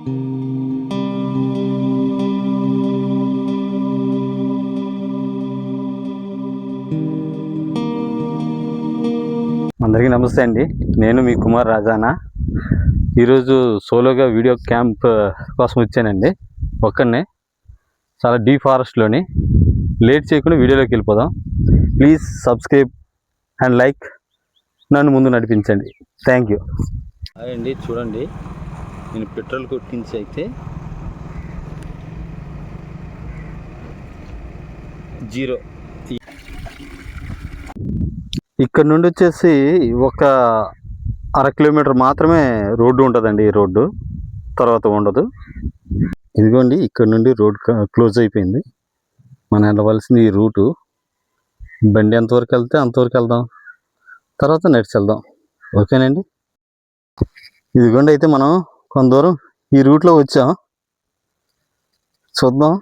అందరికీ నమస్తే అండి. నేను మీ కుమార్ రాజానా. ఈరోజు సోలోగా వీడియో క్యాంప్ కోసం వచ్చానండి. ఒక్కనే చాలా డీప్ ఫారెస్ట్లోని. లేట్ చేయకుండా వీడియోలోకి వెళ్ళిపోదాం. ప్లీజ్ సబ్స్క్రైబ్ అండ్ లైక్, నన్ను ముందు నడిపించండి. Thank you. అండి చూడండి, నేను పెట్రోల్ కొట్టించి అయితే 0. ఇక్కడ నుండి వచ్చేసి ఒక 1/2 కిలోమీటర్ మాత్రమే రోడ్డు ఉంటుందండి. ఈ రోడ్డు తర్వాత ఉండదు. ఇదిగోండి, ఇక్కడ నుండి రోడ్ క్లోజ్ అయిపోయింది. మనం వెళ్ళవలసింది ఈ రూటు. బండి ఎంతవరకు వెళ్తే అంతవరకు వెళ్దాం, తర్వాత నడిచి వెళ్దాం. ఓకేనండి. ఇదిగోండి, అయితే మనం కొంత దూరం ఈ రూట్లో వచ్చాం. చూద్దాం,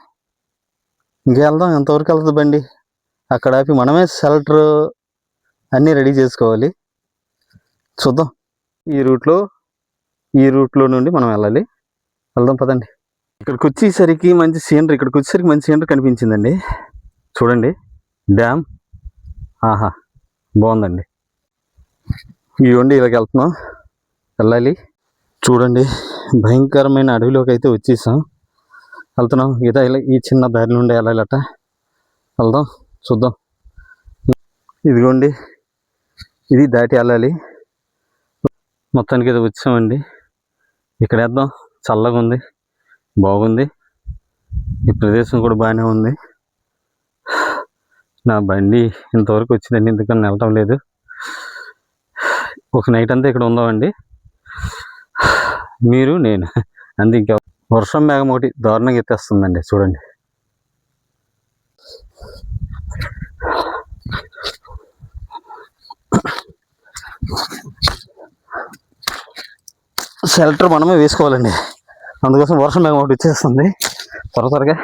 ఇంకెళ్దాం. ఎంతవరకు వెళ్తుంది బండి. అక్కడ ఆపి మనమే షెల్టర్ అన్నీ రెడీ చేసుకోవాలి. చూద్దాం. ఈ రూట్లో నుండి మనం వెళ్దాం పదండి. ఇక్కడికి వచ్చేసరికి మంచి సీనరీ కనిపించిందండి. చూడండి, డ్యామ్. ఆహా, బాగుందండి. ఇవ్వండి, ఇలాగ వెళ్ళాలి. చూడండి, భయంకరమైన అడవిలోకి అయితే వెళ్తున్నాం. ఇలా ఈ చిన్న దారి నుండి వెళ్ళాలట. వెళ్దాం, చూద్దాం. ఇదిగోండి, ఇది దాటి వెళ్ళాలి. మొత్తానికి ఇది వచ్చామండి. ఇక్కడ వేద్దాం. చల్లగా ఉంది, బాగుంది. ఈ ప్రదేశం కూడా బాగానే ఉంది. నా బండి ఇంతవరకు వచ్చిందండి, ఎందుకని వెళ్ళటం లేదు. ఒక నైట్ అంతా ఇక్కడ ఉందామండి, మీరు నేను అంతే. ఇంకా వర్షం మేఘం ఒకటి దారుణంగా ఎత్తేస్తుందండి. చూడండి, షెల్టర్ మనమే వేసుకోవాలండి. అందుకోసం వర్షం మేఘం ఒకటి వచ్చేస్తుంది. త్వరగా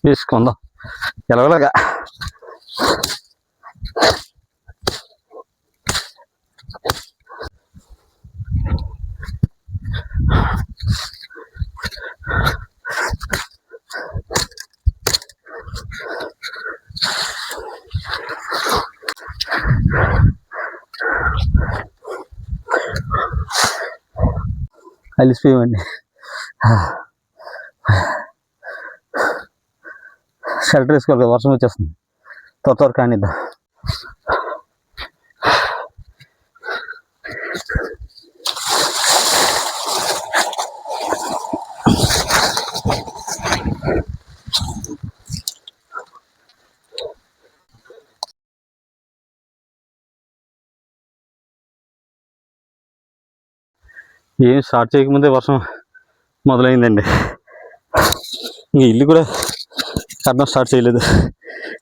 వేసుకుందాం ఎలాగోలాగా. అలిసిపోయామండి. షెల్టర్ వేసుకోవాలి కదా, వర్షం వచ్చేస్తుంది. త్వర కానిద్దాం. ఏం స్టార్ట్ చేయకముందే వర్షం మొదలైందండి. ఇంక ఇల్లు కూడా కట్టడం స్టార్ట్ చేయలేదు.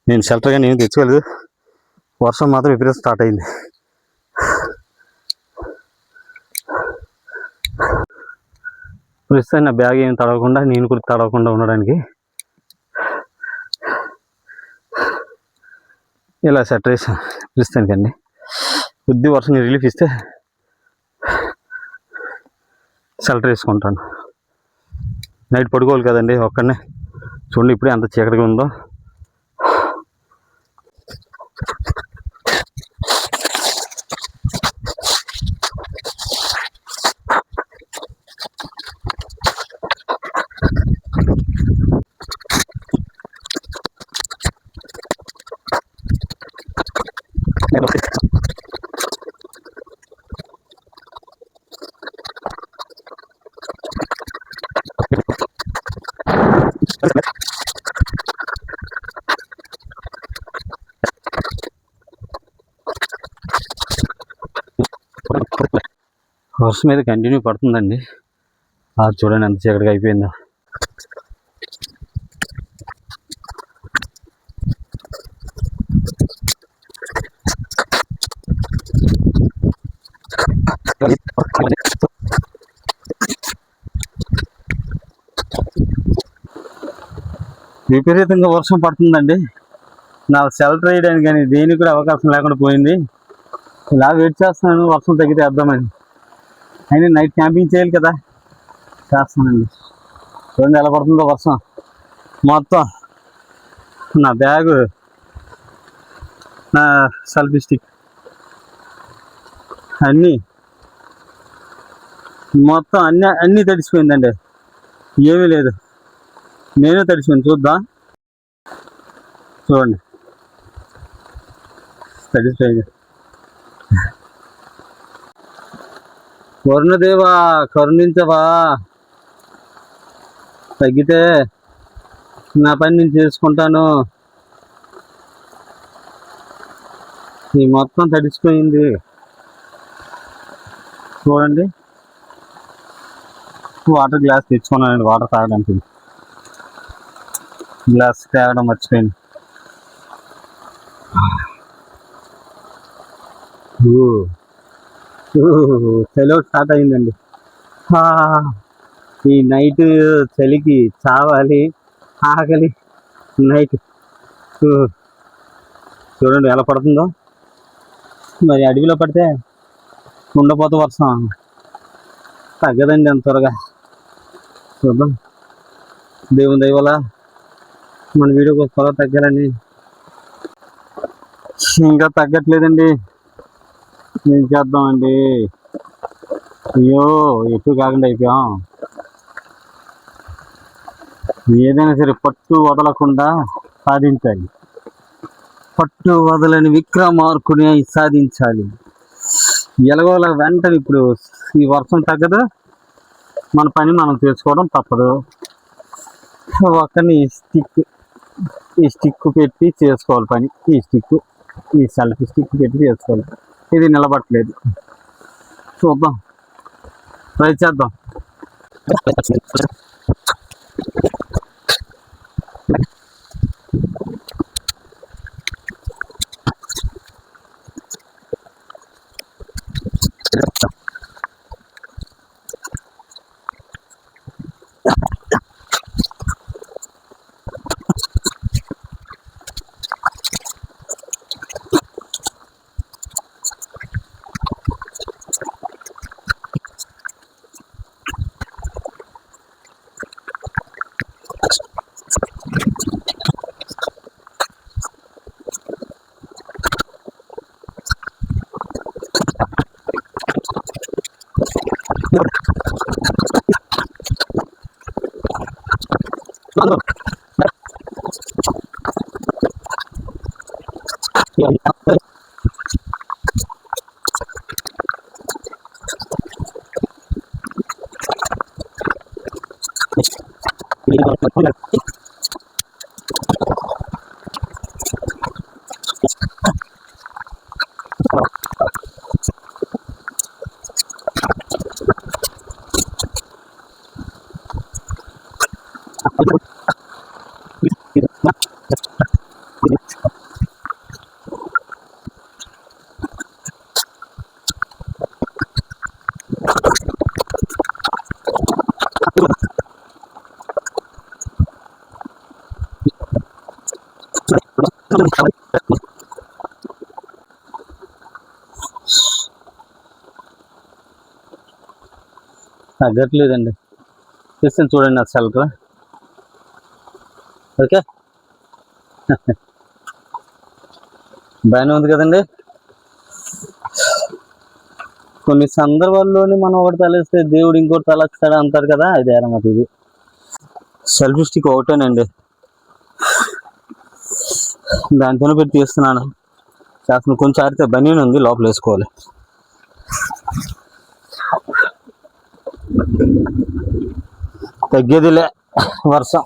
నేను షెల్టర్ కానీ ఏమి తెచ్చుకోలేదు. వర్షం మాత్రం విపరీతం స్టార్ట్ అయింది. ప్రస్తుతం నా బ్యాగ్ ఏమి తడవకుండా, నేను కూడా తడవకుండా ఉండడానికి ఇలా సెట్ వేసాను ప్రస్తుతానికండి. కొద్ది వర్షం రిలీఫ్ ఇస్తే షెల్టర్ వేసుకుంటాను. నైట్ పడుకోవాలి కదండి ఒక్కడనే. చూడండి, ఇప్పుడే అంత చీకటిగా ఉందో. వర్షం మీద కంటిన్యూ పడుతుందండి. చూడండి ఎంత చీకటిగా అయిపోయిందో. విపరీతంగా వర్షం పడుతుందండి. నాకు షెల్టర్ వేయడానికి కానీ దేనికి కూడా అవకాశం లేకుండా పోయింది. ఇలా వెయిట్ చేస్తున్నాను వర్షం తగ్గితే వేద్దామని. అయినా నైట్ క్యాంపింగ్ చేయాలి కదా, చేస్తానండి. చూడండి ఎలా పడుతుందో వర్షం. మొత్తం నా బ్యాగు, నా సెల్ఫీ స్టిక్ అన్నీ మొత్తం అన్నీ తడిసిపోయిందండి. ఏమీ లేదు, నేనే తడిసిపోయింది. చూద్దాం, చూడండి తడిసిపోయింది. వరుణదేవా కరుణించవా, తగ్గితే నా పని నేను చేసుకుంటాను. ఈ మొత్తం తడిసిపోయింది చూడండి. వాటర్ గ్లాస్ తెచ్చుకున్నానండి, వాటర్ తాగడానికి. గ్లాస్ తాగడం మర్చిపోయింది. చలి స్టార్ట్ అయిందండి. ఈ నైట్ చలికి చావాలి, ఆకలి. నైట్ చూడండి ఎలా పడుతుందో. మరి అడవిలో పడితే ఉండపోతే వర్షం తగ్గదండి అంత త్వరగా. చూద్దాం, దేవుని దయ వల్ల మన వీడియోకి త్వరగా తగ్గాలని. ఇంకా తగ్గట్లేదండి, ఏం చేద్దామండి. అయ్యో ఎక్కువ కాకుండా అయిపోయాం. ఏదైనా సరే పట్టు వదలకుండా సాధించాలి. పట్టు వదలని విక్రమార్కుని సాధించాలి. ఎలాగోలా వెంటనే ఇప్పుడు ఈ వర్షం తగ్గదు, మన పని మనం చేసుకోవడం తప్పదు. ఒకరిని ఈ స్టిక్ పెట్టి చేసుకోవాలి పని. ఈ సెల్ఫీ స్టిక్ పెట్టి చేసుకోవాలి. ఇది నిలబట్టలేదు. చూద్దాం, ట్రై చేద్దాం. తగ్గట్లేదండి. చేస్తాను చూడండి నా సెల్టర్. ఓకే, బాగానే ఉంది కదండి. కొన్ని సందర్భాల్లోని మనం ఒకటి తలేస్తే దేవుడు ఇంకోటి తలస్తాడు అంటారు కదా, ఇది అన్నమాట. ఇది సెల్ఫీ స్టిక్ ఒకటేనండి, దాంతోనే పెట్టి తీస్తున్నాను. చేస్తున్నాను. కొంచెం ఆరితే బనీన్ ఉంది, లోపల వేసుకోవాలి. తగ్గేదిలే వర్షం.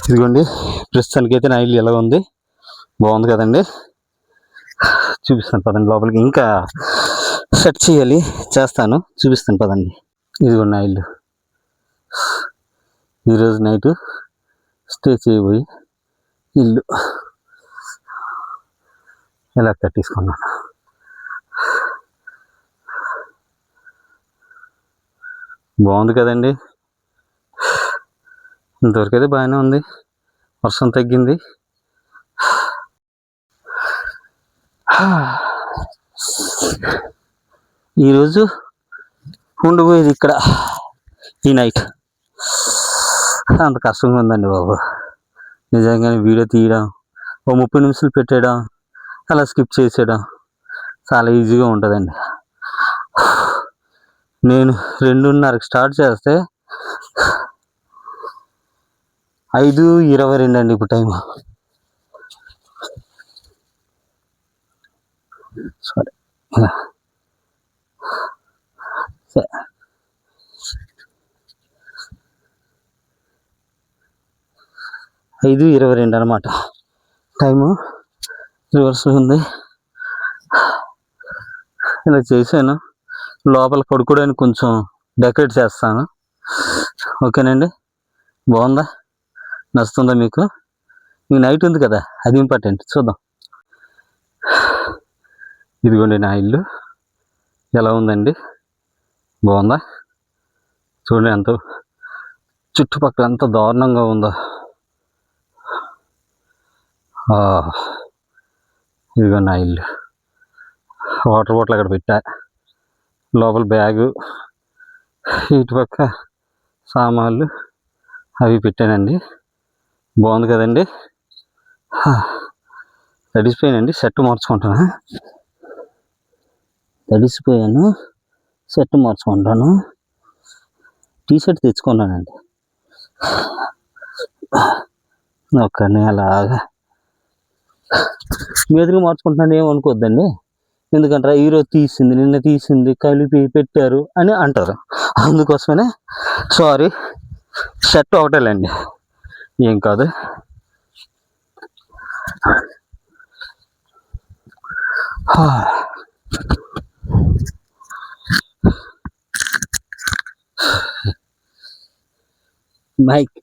ఇదిగోండి, ప్రస్తుతానికి అయితే నా ఇల్లు ఎలా ఉంది, బాగుంది కదండి. చూపిస్తాను పదండి లోపలికి. ఇంకా సెట్ చేయాలి, చేస్తాను, చూపిస్తాను పదండి. ఇదిగో నా ఇల్లు. ఈరోజు నైట్ స్టే చేయబోయి ఇల్లు ఇలా కట్టేసుకున్నాను. బాగుంది కదండి. ఇంతవరకు అయితే బాగానే ఉంది. వర్షం తగ్గింది. ఈరోజు ఉండిపోయేది ఇక్కడ ఈ నైట్. అంత కష్టంగా ఉందండి బాబు. నిజంగానే వీడియో తీయడం, ఓ 30 నిమిషాలు పెట్టేయడం, అలా స్కిప్ చేసేయడం చాలా ఈజీగా ఉంటుందండి. నేను 2:30కి స్టార్ట్ చేస్తే 5:22 అండి ఇప్పుడు టైం. సారీ, 5:22 అనమాట టైము. రివర్స్లో ఉంది. ఇలా చేశాను. లోపల పడుకోవడానికి కొంచెం డెకరేట్ చేస్తాను. ఓకేనండి. బాగుందా? నచ్చుతుందా మీకు? మీ నైట్ ఉంది కదా, అది ఇంపార్టెంట్. చూద్దాం. ఇదిగోండి నా ఇల్లు ఎలా ఉందండి. బాగుందా? చూడండి ఎంత చుట్టుపక్కల ఎంత దారుణంగా ఉందో. ఇదిగో నా ఇల్లు. వాటర్ బాటిల్ అక్కడ పెట్టా, లోపల బ్యాగు, ఇటుపక్క సామాన్లు అవి పెట్టానండి. బాగుంది కదండి. తడిసిపోయానండి, షర్ట్ మార్చుకుంటాను. తడిసిపోయాను, షర్ట్ మార్చుకుంటాను. టీషర్ట్ తెచ్చుకున్నానండి. ఒక్కనే అలాగా మీదుగా మార్చుకుంటున్నాను ఏమనుకోద్దండి. ఎందుకంటారా, ఈరోజు తీసింది, నిన్న తీసింది, కలిపి పెట్టారు అని అంటారు. అందుకోసమనే సారీ, షర్ట్ ఒకటేలేండి, ఏం కాదు. మైక్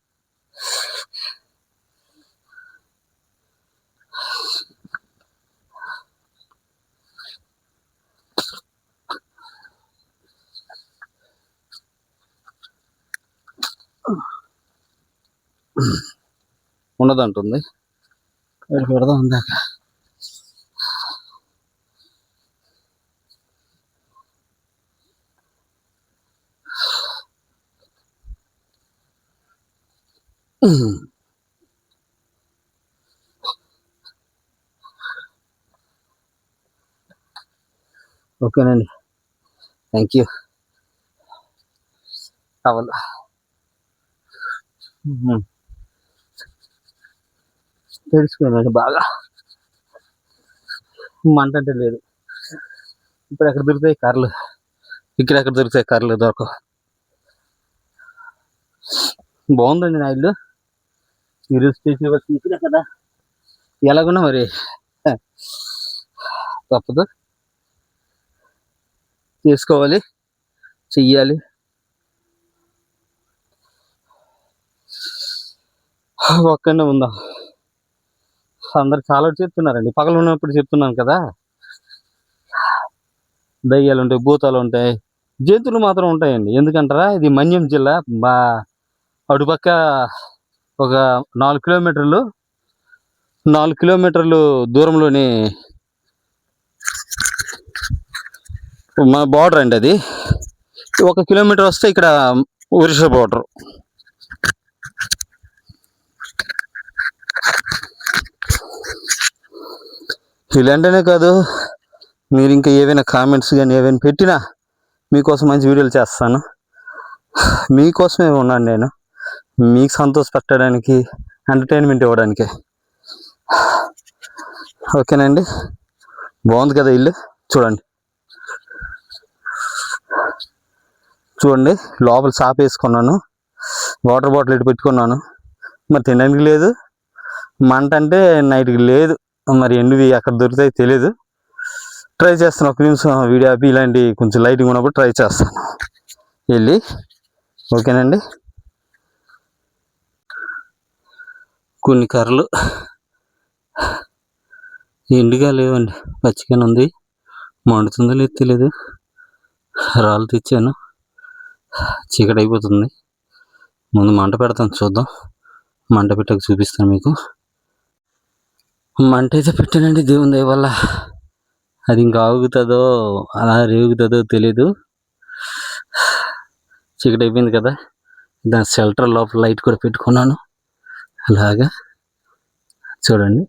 ఉండదంటుంది, పెడదాం అందాక. ఓకేనండి, థ్యాంక్ యూ. కావాలి తెలిసిపోయినండి బాగా. మంట అంటే లేదు. ఇప్పుడు ఎక్కడ దొరుకుతాయి కర్రలు, ఇక్కడ ఎక్కడ దొరుకుతాయి కర్రలు, దొరకవు. బాగుందండి నా ఇల్లు. ఈరోజు తీసినా కదా, ఎలాగున్నా మరి తప్పదు, చేసుకోవాలి, చెయ్యాలి. ఒక్కనే ఉందా. అందరు చాలా చెప్తున్నారండి, పగలు ఉన్నప్పుడు చెప్తున్నాను కదా, దయ్యాలు ఉంటాయి, భూతాలు ఉంటాయి, జంతువులు మాత్రం ఉంటాయండి. ఎందుకంటారా, ఇది మన్యం జిల్లా. అటుపక్క ఒక 4 కిలోమీటర్లు దూరంలోని మా బార్డర్ అండి. అది 1 కిలోమీటర్ వస్తే ఇక్కడ ఒరిస్సా బార్డర్. ఇలాంటినే కాదు, మీరు ఇంకా ఏవైనా కామెంట్స్ కానీ ఏవైనా పెట్టినా మీకోసం మంచి వీడియోలు చేస్తాను. మీకోసమే ఉన్నాను నేను, మీకు సంతోషపెట్టడానికి, ఎంటర్టైన్మెంట్ ఇవ్వడానికి. ఓకేనండి. బాగుంది కదా ఇల్లు. చూడండి లోపల షాప్ వేసుకున్నాను, వాటర్ బాటిల్ ఇటు పెట్టుకున్నాను. మరి తినడానికి లేదు, మంట అంటే నైట్కి లేదు. మరి ఎన్నివి ఎక్కడ దొరుకుతాయి తెలియదు. ట్రై చేస్తాను, 1 నిమిషం వీడియో ఆపి ఇలాంటి కొంచెం లైటింగ్ ఉన్నప్పుడు ట్రై చేస్తాను. వెళ్ళి ఓకేనండి. కొన్ని కర్రలు ఎండుగా లేవండి, పచ్చిగానే ఉంది. మండుతుందో లేదు తెలియదు. రాళ్ళు తెచ్చాను, చీకటి అయిపోతుంది. ముందు మంట పెడతాను, చూద్దాం. మంట పెట్టక చూపిస్తాను మీకు. మంట అయితే పెట్టానండి, దేవుని దయ వల్ల. అది ఇంకా ఆగుతుందో అలా రేగుతుందో తెలీదు. చీకటి అయిపోయింది కదా, దాని షెల్టర్ లోపల లైట్ కూడా పెట్టుకున్నాను. అలాగా చూడండి.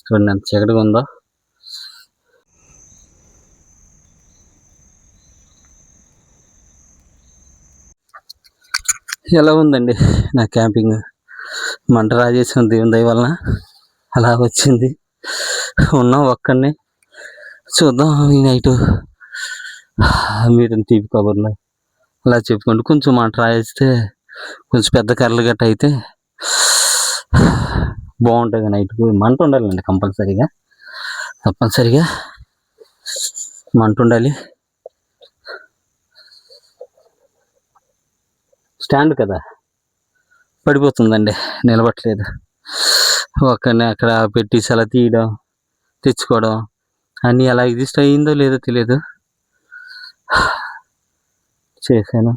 చూడండి ఎంత చీకటిగా ఉందో. ఎలా ఉందండి నా క్యాంపింగ్? మంట రాజేసిన దేవుని దయ వలన అలా వచ్చింది. ఉన్నాం ఒక్కడిని. చూద్దాం ఈ నైటు మీరు టీవీ కబర్లో అలా చెప్పుకోండి. కొంచెం మంట రాయేస్తే, కొంచెం పెద్ద కర్రలు గట్ట అయితే బాగుంటుంది. నైట్కు మంట ఉండాలండి కంపల్సరీగా, తప్పనిసరిగా మంట ఉండాలి. స్టాండ్ కదా, పడిపోతుందండి, నిలబట్టలేదు. ఒక్కడిని అక్కడ పెట్టేసి అలా తీయడం, తెచ్చుకోవడం అన్నీ అలా ఎగ్జిస్ట్ అయ్యిందో లేదో తెలియదు. చేశాను,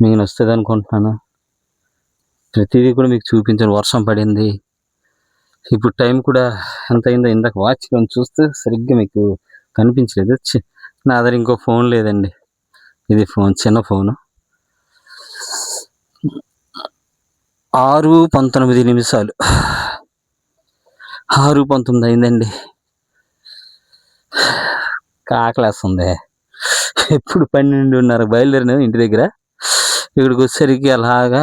మీకు వస్తుంది అనుకుంటున్నాను. ప్రతిదీ కూడా మీకు చూపించాను. వర్షం పడింది, ఇప్పుడు టైం కూడా ఎంత అయిందో ఇందాక వాచ్లో చూస్తే సరిగ్గా మీకు కనిపించలేదు. నా దగ్గర ఇంకో ఫోన్ లేదండి, ఇది ఫోన్, చిన్న ఫోను. 6:19 6:19 అయిందండి. కాకలేస్తుంది. ఎప్పుడు 12:30 బయలుదేరిన ఇంటి దగ్గర, ఇక్కడికి వచ్చేసరికి అలాగా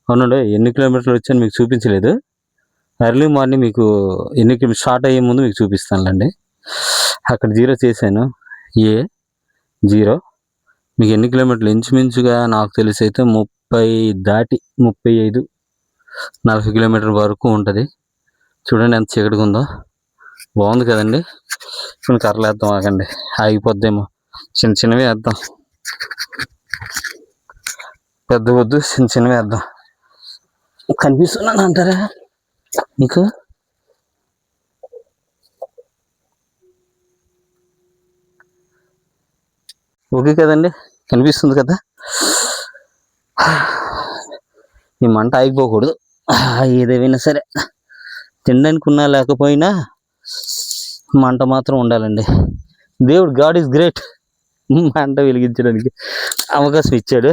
అవునండి. ఎన్ని కిలోమీటర్లు వచ్చాను మీకు చూపించలేదు. ఎర్లీ మార్నింగ్ మీకు ఎన్ని కిలోమీటర్లు స్టార్ట్ అయ్యే ముందు మీకు చూపిస్తానులేండి. అక్కడ 0 చేశాను, A0. మీకు ఎన్ని కిలోమీటర్లు ఇంచుమించుగా నాకు తెలిసి అయితే 35-40 కిలోమీటర్ల వరకు ఉంటుంది. చూడండి ఎంత చీకటిగా ఉందో. బాగుంది కదండి. ఇప్పుడు కర్రలు వేద్దాం, ఆగండి, ఆగిపోద్దేమో. చిన్న చిన్నవి వేద్దాం, పెద్ద వద్దు, చిన్న చిన్నవి వేద్దాం. కనిపిస్తున్నాను అంటారా మీకు? ఓకే కదండి, కనిపిస్తుంది కదా. ఈ మంట ఆగిపోకూడదు. ఏదేమైనా సరే తినడానికి ఉన్నా లేకపోయినా మంట మాత్రం ఉండాలండి. దేవుడు, గాడ్ ఈజ్ గ్రేట్, మంట వెలిగించడానికి అవకాశం ఇచ్చాడు.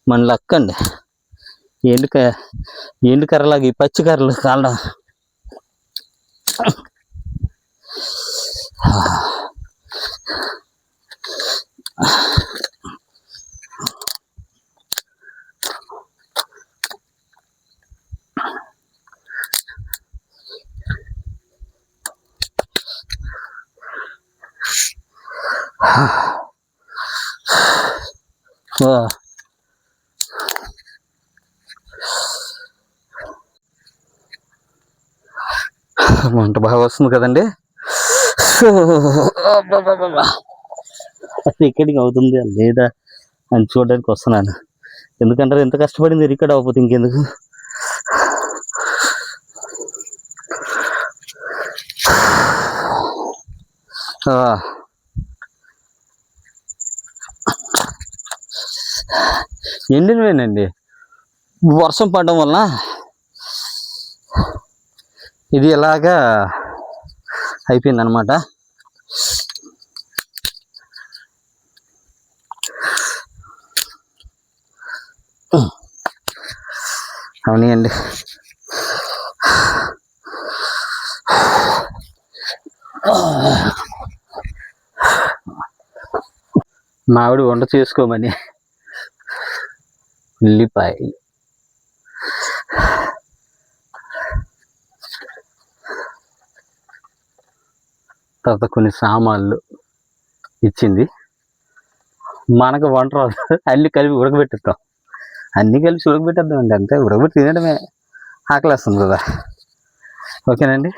మన లక్ అండి. ఎండు కర్రలాగా ఈ పచ్చి కర్రలు కాలడం. మంట బాగా వస్తుంది కదండి. రికార్డింగ్ అవుతుంది లేదా అని చూడడానికి వస్తున్నాను. ఎందుకంటారు, ఎంత కష్టపడింది రికార్డ్ అవ్వకపోతే ఇంకెందుకు. ఎండినవేనండి, వర్షం పడడం వలన ఇది ఎలాగా అయిపోయింది అనమాట. అవునండి, మావిడి వంట చేసుకోమని ఉల్లిపాయ, తర్వాత కొన్ని సామాన్లు ఇచ్చింది. మనకు వంట రాదు, అన్ని కలిపి ఉడకబెట్టిస్తాం. అన్నీ కలిపి ఉడకబెట్టేద్దామండి, అంతే. ఉడకబెట్టి తినడమే. ఆకలేస్తుంది కదా. ఓకేనండి.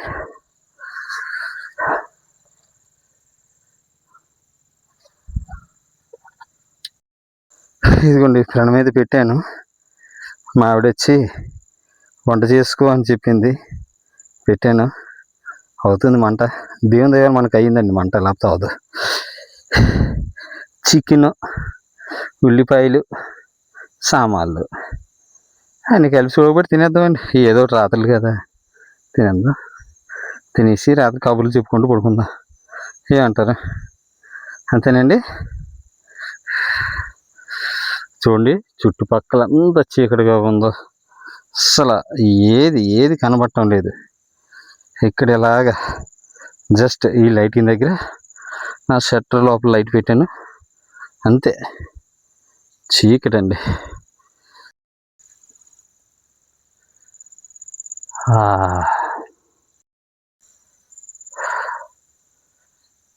ఇదిగోండి ఫ్రెండ్ మీద పెట్టాను. మా ఆవిడ వచ్చి వంట చేసుకో అని చెప్పింది, పెట్టాను. అవుతుంది మంట. దేవుని దగ్గర మనకు అయ్యిందండి మంట, లేకపోతే అవదు. చికెన్, ఉల్లిపాయలు, సామాన్లు అన్నీ కలిసి ఒకటి తినేద్దామండి. ఏదో ఒకటి రాత్రులు కదా, తినేద్దాం. తినేసి రాత్రి కబుర్లు చెప్పుకుంటూ పడుకుందాం. ఏమంటారు? అంతేనండి. చూడండి చుట్టుపక్కల అంత చీకటిగా ఉందో, అసలు ఏది కనబడటం లేదు. ఇక్కడ ఇలాగా జస్ట్ ఈ లైటింగ్ దగ్గర నా షట్టర్ లోపల లైట్ పెట్టాను, అంతే. చీకటండి.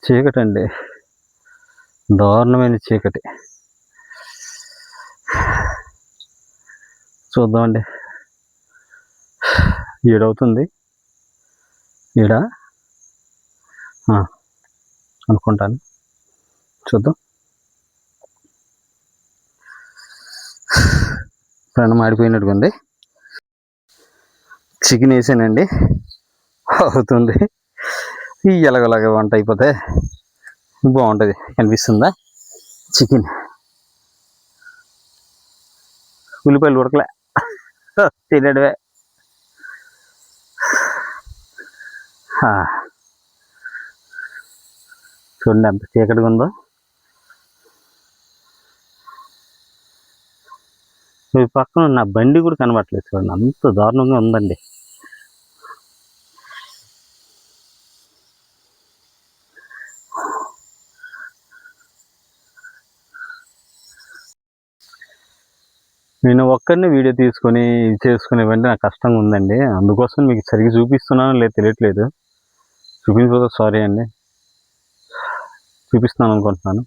చీకటండి, దారుణమైన చీకటి. చూద్దామండి. 7 అవుతుంది. 7 అనుకుంటాను. చూద్దాం. ప్రాణం ఆడిపోయినట్టుగా ఉంది. చికెన్ వేసానండి, అవుతుంది. ఎలాగోలాగా వంట అయిపోతే బాగుంటుంది. కనిపిస్తుందా చికెన్? ఉల్లిపాయలు ఉడకలే, తినడమే. చూడండి ఎంత చీకటిగా ఉందో. మీ పక్కన నా బండి కూడా కనబడట్లేదు. చూడండి అంత దారుణంగా ఉందండి. నేను ఒక్కడిని వీడియో తీసుకొని చేసుకునేవంటే నాకు కష్టంగా ఉందండి. అందుకోసం మీకు సరిగ్గా చూపిస్తున్నాను లేదు తెలియట్లేదు. చూపించకపోతే సారీ అండి. చూపిస్తున్నాను అనుకుంటున్నాను.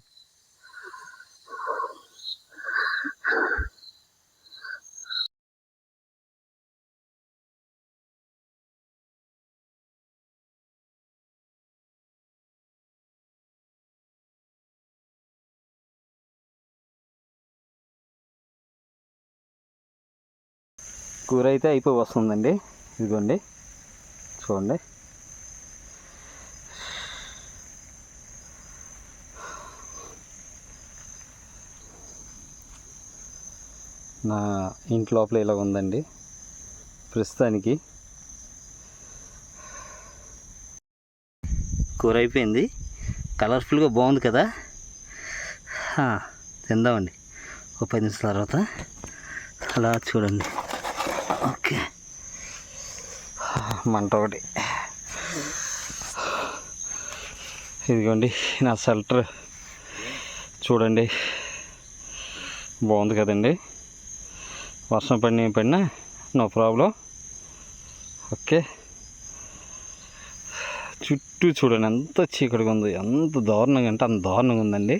కూర అయితే అయిపోయి వస్తుందండి. ఇదిగోండి చూడండి. నా ఇంటి లోపల ఇలా ఉందండి ప్రస్తుతానికి. కూర అయిపోయింది, కలర్ఫుల్గా బాగుంది కదా. తిందామండి ఒక 10 నిమిషాల తర్వాత. అలా చూడండి. ఓకే, మంట ఒకటి. ఇదిగోండి నా షెల్టర్ చూడండి, బాగుంది కదండి. వర్షం పడినా నో ప్రాబ్లం. ఓకే, చుట్టూ చూడండి ఎంత చీకటిగా ఉంది, ఎంత దారుణంగా అంటే అంత దారుణంగా ఉందండి.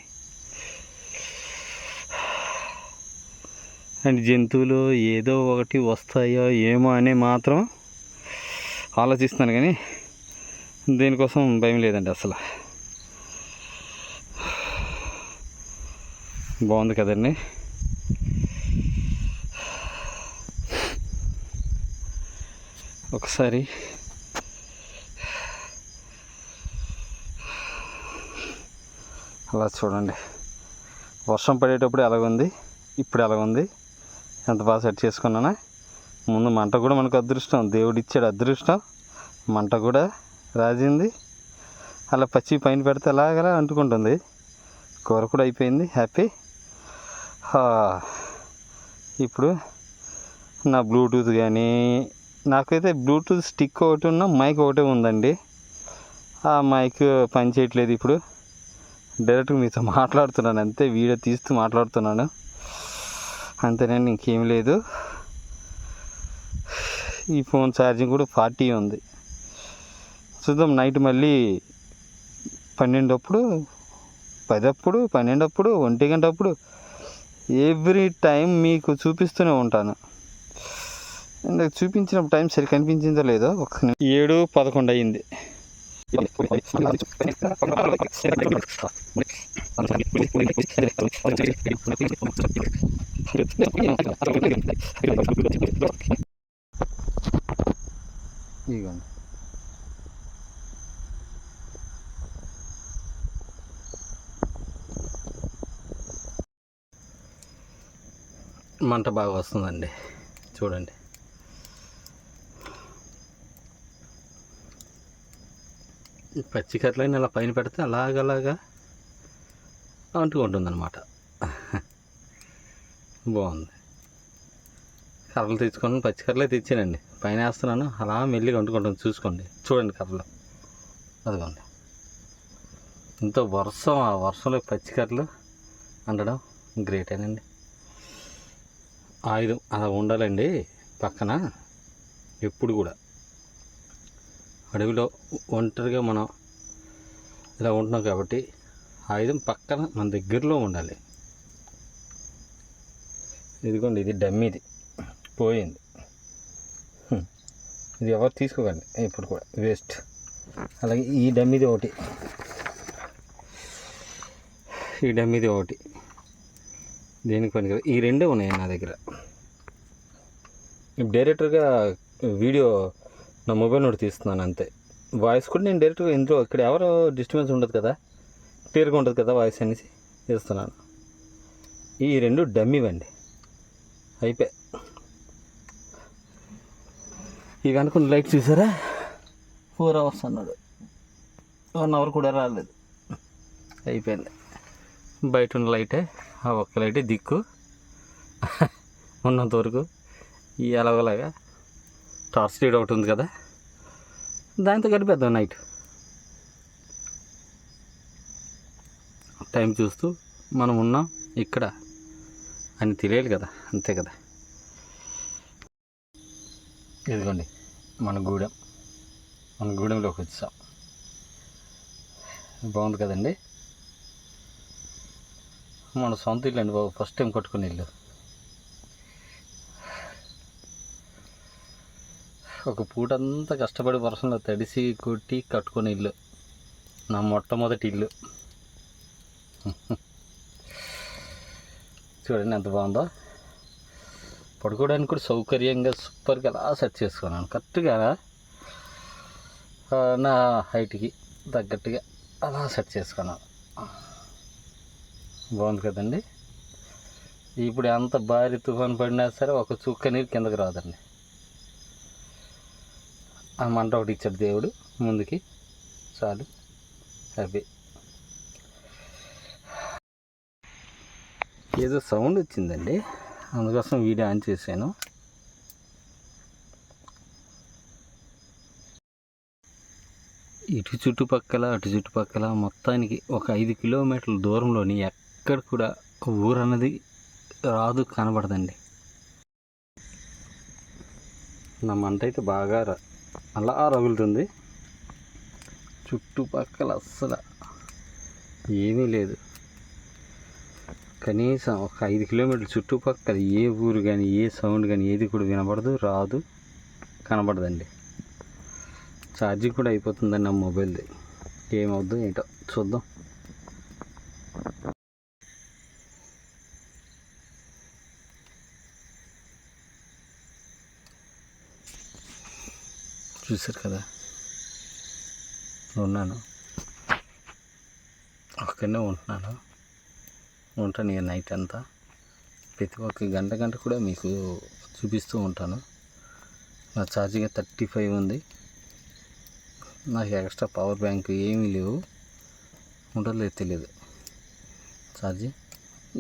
అండ్ జంతువులు ఏదో ఒకటి వస్తాయో ఏమో అని మాత్రం ఆలోచిస్తున్నాను, కానీ దేనికోసం భయం లేదండి అసలు. బాగుంది కదండి. ఒకసారి అలా చూడండి. వర్షం పడేటప్పుడు ఎలాగుంది, ఇప్పుడు ఎలాగుంది, ఎంత బాగా సెట్ చేసుకున్నానా. ముందు మంట కూడా మనకు అదృష్టం, దేవుడు ఇచ్చాడు అదృష్టం. మంట కూడా రాజింది. అలా పచ్చి పైన పెడితే అలాగలా అంటుకుంటుంది. కూర కూడా అయిపోయింది, హ్యాపీ. ఇప్పుడు నా బ్లూటూత్ కానీ, నాకైతే బ్లూటూత్ స్టిక్ ఒకటి ఉన్న మైక్ ఒకటే ఉందండి. ఆ మైక్ పని చేయట్లేదు. ఇప్పుడు డైరెక్ట్గా మీతో మాట్లాడుతున్నాను అంతే, వీడియో తీస్తూ మాట్లాడుతున్నాను అంతేనండి, ఇంకేం లేదు. ఈ ఫోన్ ఛార్జింగ్ కూడా 40 ఉంది. చూద్దాం నైట్ మళ్ళీ 12 అప్పుడు, 10 అప్పుడు, 12 అప్పుడు, 1 గంట అప్పుడు ఎవ్రీ టైం మీకు చూపిస్తూనే ఉంటాను. ఇందాక చూపించినప్పుడు టైం సరి కనిపించిందో లేదో 7:11 అయింది. ఇదిగోండి. మంట బాగా వస్తుందండి, చూడండి. పచ్చి కర్రలైన ఇలా పైన పెడితే అలాగలాగా అంటుకుంటుంది అనమాట. బాగుంది. కర్రలు తెచ్చుకొని పచ్చి కర్రలే తెచ్చానండి, పైన వేస్తున్నాను, అలా మెల్లిగా అంటుకుంటుంది. చూసుకోండి, చూడండి కర్రలు అదిగోండి. ఇంత వర్షం, ఆ వర్షంలో పచ్చి కర్రలు అంటడం గ్రేటేనండి. ఆయుధం అలా ఉండాలండి పక్కన ఎప్పుడు కూడా. అడవిలో ఒంటరిగా మనం ఇలా ఉంటున్నాం కాబట్టి ఆయుధం పక్కన మన దగ్గరలో ఉండాలి. ఇదిగోండి, ఇది డమ్మీది పోయింది. ఇది ఎవరు తీసుకోకండి ఇప్పుడు కూడా, వేస్ట్. అలాగే ఈ డమ్మీది ఒకటి, ఈ డమ్మీది ఒకటి, దేనికి పనికిరాదు. ఈ రెండే ఉన్నాయి నా దగ్గర. డైరెక్టర్గా వీడియో నా మొబైల్ నోటి తీస్తున్నాను అంతే. వాయిస్ కూడా నేను డైరెక్ట్గా ఇంట్లో, ఇక్కడ ఎవరు డిస్టర్బెన్స్ ఉండదు కదా, క్లియర్గా ఉంటుంది కదా వాయిస్ అనేసి తీస్తున్నాను. ఈ రెండు డమ్మీవండి, అయిపోయి. ఇవి అనుకున్న లైట్ చూసారా, 4 hours అన్నాడు, 1 hour కూడా రాలేదు, అయిపోయింది. బయట ఉన్న లైటే, ఆ ఒక్క లైటే దిక్కు ఉన్నంత వరకు. ఈ ఎలాగోలాగా టార్చ్ లైట్ ఒకటి ఉంది కదా, దాంతో గడిపేద్దాం నైట్. టైం చూస్తూ మనం ఉన్నాం ఇక్కడ అని తెలియాలి కదా, అంతే కదా. ఇదిగోండి మన గూడెంలోకి వచ్చాం. బాగుంది కదండి, మన సొంత ఇల్లు అండి బాబు, ఫస్ట్ టైం కట్టుకునే ఇల్లు. ఒక పూట అంతా కష్టపడి వర్షంలో తడిసి కొట్టి కట్టుకునే ఇల్లు, నా మొట్టమొదటి ఇల్లు. చూడండి ఎంత బాగుందో. పడుకోవడానికి కూడా సౌకర్యంగా సూపర్గా అలా సెట్ చేసుకున్నాను, కరెక్ట్గా నా హైట్కి తగ్గట్టుగా అలా సెట్ చేసుకున్నాను. బాగుంది కదండి. ఇప్పుడు ఎంత భారీ తుఫాను పడినా సరే ఒక చుక్క నీరు కిందకి రాదండి. ఆ మంట ఒకటి ఇచ్చాడు దేవుడు ముందుకి, చాలు, హ్యాపీ. ఏదో సౌండ్ వచ్చిందండి, అందుకోసం వీడియో ఆన్ చేశాను. ఇటు చుట్టుపక్కల అటు చుట్టుపక్కల మొత్తానికి ఒక 5 కిలోమీటర్ల దూరంలోని ఎక్కడ కూడా ఊరు అన్నది రాదు, కనబడదండి. నా మంట అయితే బాగా అలా రగులుతుంది. చుట్టుపక్కల అస్సలు ఏమీ లేదు. కనీసం ఒక 5 కిలోమీటర్ల చుట్టుపక్కల ఏ ఊరు కానీ ఏ సౌండ్ కానీ ఏది కూడా వినబడదు, రాదు, కనబడదండి. ఛార్జింగ్ కూడా అయిపోతుందండి నా మొబైల్ది. ఏమవుద్దో ఏంటో చూద్దాం. చూసారు కదా, ఉన్నాను, ఒక్కనే ఉంటున్నాను. ఉంటాను ఇక నైట్ అంతా, ప్రతి ఒక్క గంట కూడా మీకు చూపిస్తూ ఉంటాను. నా ఛార్జింగ్ 35 ఉంది. నాకు ఎక్స్ట్రా పవర్ బ్యాంక్ ఏమీ లేవు, ఉండలేదు తెలియదు. ఛార్జింగ్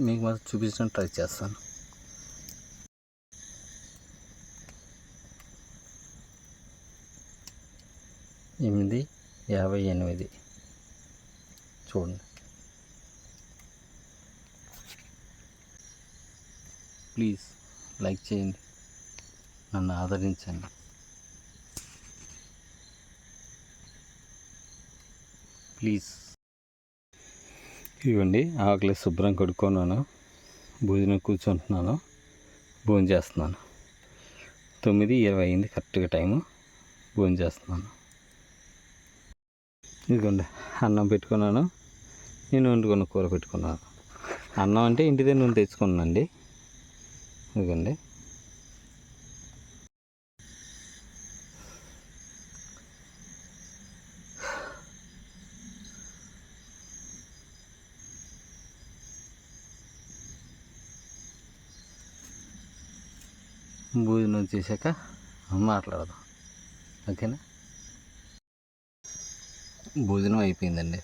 మీకు మాత్రం చూపించడానికి ట్రై చేస్తాను. ఎనిమిది 58 చూడండి. ప్లీజ్ లైక్ చేయండి, నన్ను ఆదరించండి. ప్లీజ్. ఇవ్వండి, ఆకలి శుభ్రం కడుక్కున్నాను, భోజనం కూర్చుంటున్నాను, భోజనం చేస్తున్నాను. 9:20 అయింది కరెక్ట్గా టైము. భోజనం చేస్తున్నాను. ఇదిగోండి అన్నం పెట్టుకున్నాను. నేను వండుకున్న కూర పెట్టుకున్నాను. అన్నం అంటే ఇంటి దగ్గర నుండి తెచ్చుకున్నానండి. ఇదిగోండి. భోజనం చేశాక మాట్లాడదాం, ఓకేనా? భోజనం అయిపోయిందండి.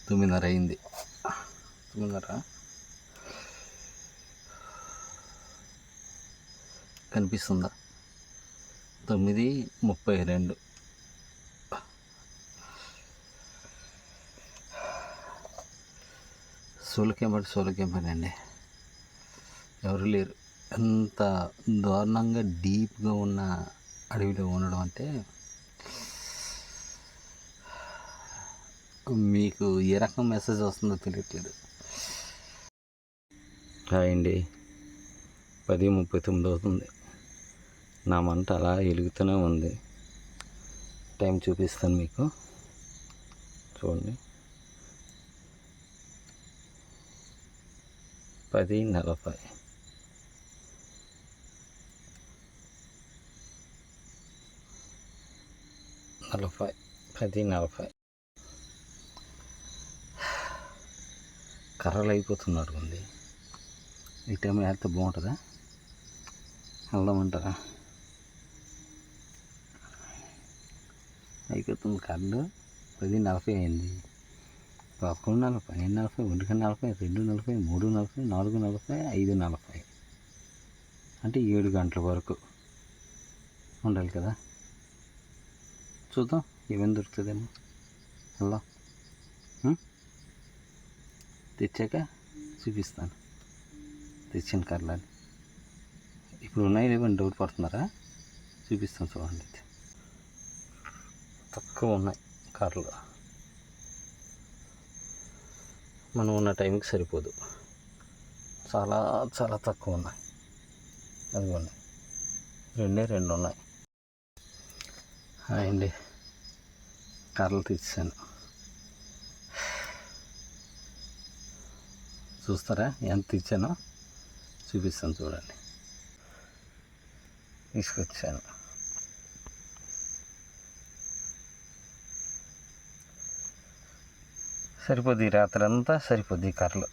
9:30 అయింది. 9:30 కనిపిస్తుందా? 9:32. సోలకేంపడి అండి. ఎవరు లేరు. ఎంత దారుణంగా డీప్గా ఉన్న అడవిలో ఉండడం అంటే మీకు ఏ రకం మెసేజ్ వస్తుందో తెలియట్లేదు. హాయ్ అండి. 10:39 అవుతుంది. నా మంట అలా వెలుగుతూనే ఉంది. టైం చూపిస్తాను మీకు, చూడండి. 10:40. కర్రలు అయిపోతున్నాడు ఉంది. ఈ టైం వెళ్తే బాగుంటుందా? వెళ్దామంటారా? అయిపోతుంది. కర్రలు 10:40 అయింది. 11:40, 12:40, 1:40, 2:40, 3:40, 4:40, 5:40. అంటే 7 గంటల వరకు ఉండాలి కదా. చూద్దాం ఏమేమి దొరుకుతుందేమో. వెళ్దాం. తెచ్చాక చూపిస్తాను తెచ్చిన కర్రలని. ఇప్పుడు ఉన్నాయి లేవని డౌట్ పడుతున్నారా? చూపిస్తాను చూడండి. తక్కువ ఉన్నాయి కర్రలు. మనం ఉన్న టైంకి సరిపోదు. చాలా చాలా తక్కువ ఉన్నాయి. అదిగోండి, 2 ఉన్నాయి. అండి కర్రలు తెచ్చాను. చూస్తారా ఎంత తెచ్చానో? చూపిస్తాను చూడండి. తీసుకొచ్చాను. సరిపోద్ది, రాత్రి అంతా సరిపోద్ది కర్రలు.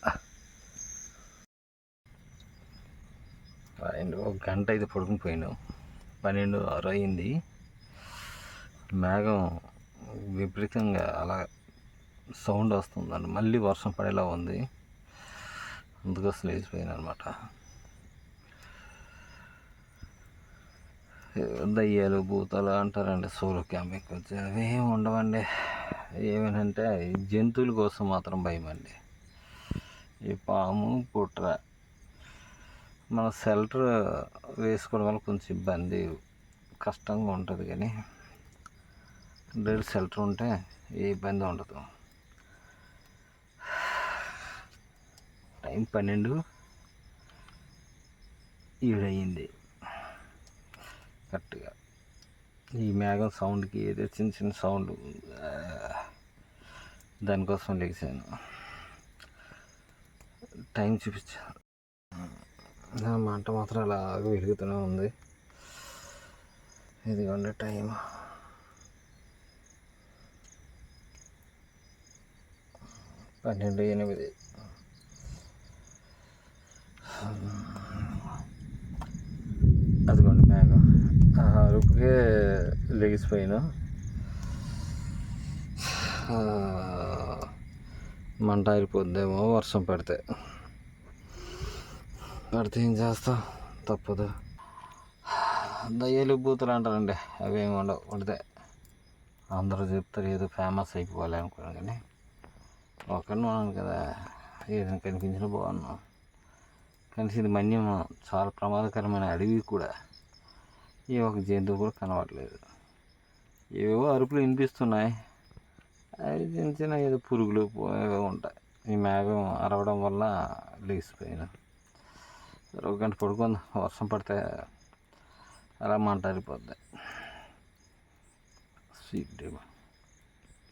ఒక గంట అయితే పడుకుని పోయాను. 12:06 అయింది. మేఘం విపరీతంగా అలా సౌండ్ వస్తుందండి. మళ్ళీ వర్షం పడేలా ఉంది. అందుకోసం లేచిపోయాను అనమాట. దయ్యాలు భూతాలు అంటారండి సోలో క్యాంపింగ్ వచ్చి. అవేం ఉండవండి. ఏమేనంటే జంతువుల కోసం మాత్రం భయం అండి. ఈ పాము పుట్ర మన షెల్టర్ వేసుకోవడం వల్ల కొంచెం ఇబ్బంది, కష్టంగా ఉంటుంది. కానీ డైరెక్ట్ షెల్టర్ ఉంటే ఏ ఇబ్బంది ఉండదు. టైం 12:07 అయింది కరెక్ట్గా. ఈ మేఘం సౌండ్కి ఏదో చిన్న సౌండ్, దానికోసం లేచాను. టైం చూపించాను. మంట మాత్రం అలా వెలుగుతూనే ఉంది. ఇదిగోండి టైం. 12:08. అదిగోండి మేఘం. అరుపుకే లెగిసిపోయాను. మంట ఆరిపోద్దేమో వర్షం పడితే ఏం చేస్తాం, తప్పదు. దయ్యాలు బూతులు అంటారండి, అవేమి ఉండవు. పడితే అందరూ చెప్తారు ఏదో ఫేమస్ అయిపోవాలి అనుకున్నాను. కానీ ఒకరిని ఉన్నాను కదా, ఏదైనా కనిపించినా బాగున్నాం. కానీ ఇది మన్యం చాలా ప్రమాదకరమైన అడవి కూడా. ఏ ఒక జంతువు కూడా కనబడలేదు. ఏవో అరుపులు వినిపిస్తున్నాయి. అవి చిన్న ఏదో పురుగులు ఏవో ఉంటాయి. ఈ మేఘం అరవడం వల్ల లేచిపోయాను. 1 గంట పడుకుందాం. వర్షం పడితే అలా మంటారిపోద్ది. స్వీట్ డే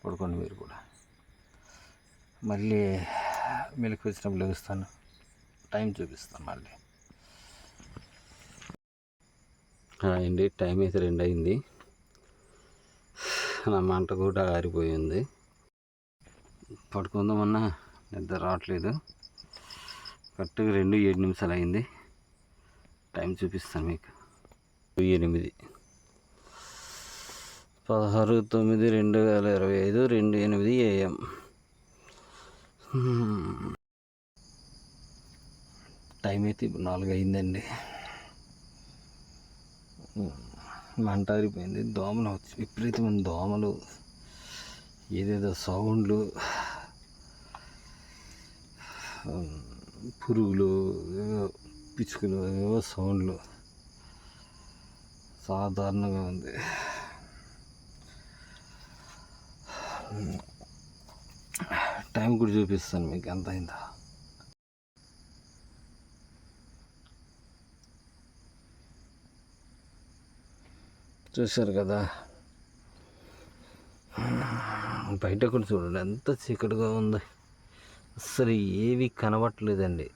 పడుకోండి మీరు కూడా. మళ్ళీ మిల్క్ వచ్చినప్పుడు లెగుస్తాను, టైం చూపిస్తాను మళ్ళీ. అండి, టైం అయితే 2 అయింది. నా మంట కూడా ఆరిపోయింది. పడుకుందామన్నా నిద్ర రావట్లేదు. కరెక్ట్గా 2:07 అయింది. టైం చూపిస్తాను మీకు. 8 16/9/2025 2:08 AM. టైం అయితే ఇప్పుడు 4 అయిందండి. మంట ఆరిపోయింది. దోమలు వచ్చి విపరీతమైన దోమలు, ఏదేదో సౌండ్లు, పురుగులు, ఏవో పిచ్చుకలు, ఏవో సౌండ్లు, సాధారణంగా ఉంది. టైం కూడా చూపిస్తాను మీకు ఎంత అయిందో. చూశారు కదా, బయట కూడా చూడండి ఎంత చీకటిగా ఉంది. అసలు ఏవి కనబట్టలేదండి.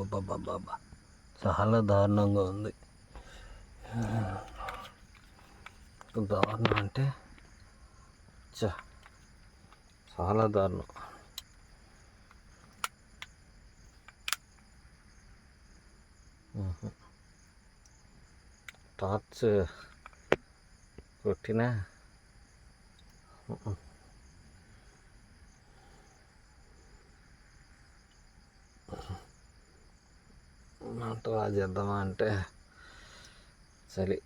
బాబా, చాలా దారుణంగా ఉంది. దారుణం అంటే చాలా దారుణం. టార్చ్ కొట్టినా మంట చేద్దామా అంటే చలి.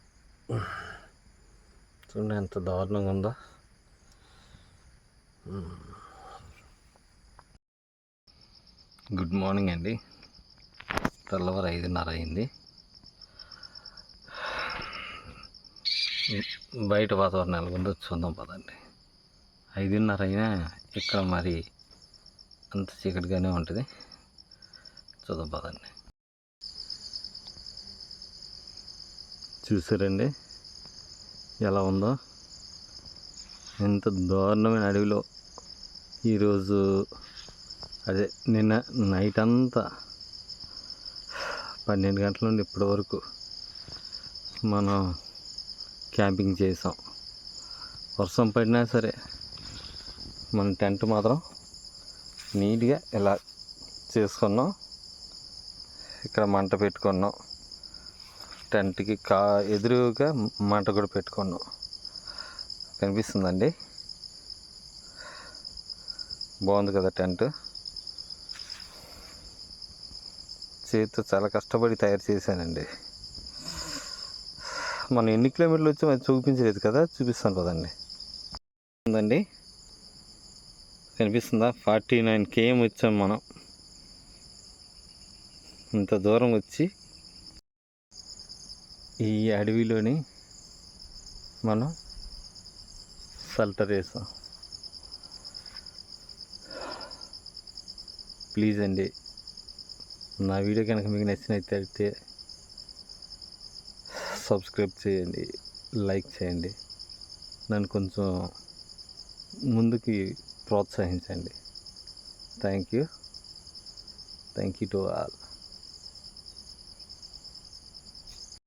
చూడండి ఎంత దారుణంగా ఉందో. గుడ్ మార్నింగ్ అండి. తెల్లవారు 5:30 అయింది. బయట వాతావరణం ఎలా ఉందో చూద్దాం పదండి. 5:30 అయినా ఇక్కడ మరి అంత చీకటిగానే ఉంటుంది. చూద్దాం పదండి. చూసారండి ఎలా ఉందో. ఎంత దారుణమైన అడవిలో ఈరోజు, అదే నిన్న నైట్ అంతా 12 గంటల నుండి ఇప్పటి వరకు మనం క్యాంపింగ్ చేసాం. వర్షం పడినా సరే మన టెంట్ మాత్రం నీట్గా ఇలా చేసుకున్నాం. ఇక్కడ మంట పెట్టుకున్నాం. టెంట్కి ఎదురుగా మంట కూడా పెట్టుకున్నాం. కనిపిస్తుందండి, బాగుంది కదా టెంట్. చేతితో చాలా కష్టపడి తయారు చేశానండి. మనం ఎన్ని కిలోమీటర్లు వచ్చి మరి చూపించలేదు కదా, చూపిస్తాను కదండి. ఉందండి, కనిపిస్తుందా? 49 km వచ్చాం మనం. ఇంత దూరం వచ్చి ఈ అడవిలోని మనం షెల్టర్ వేసాం. ప్లీజ్ అండి, నా వీడియో కనుక మీకు నచ్చినట్లయితే సబ్స్క్రైబ్ చేయండి, లైక్ చేయండి, నన్ను కొంచెం ముందుకి ప్రోత్సహించండి. Thank you to all.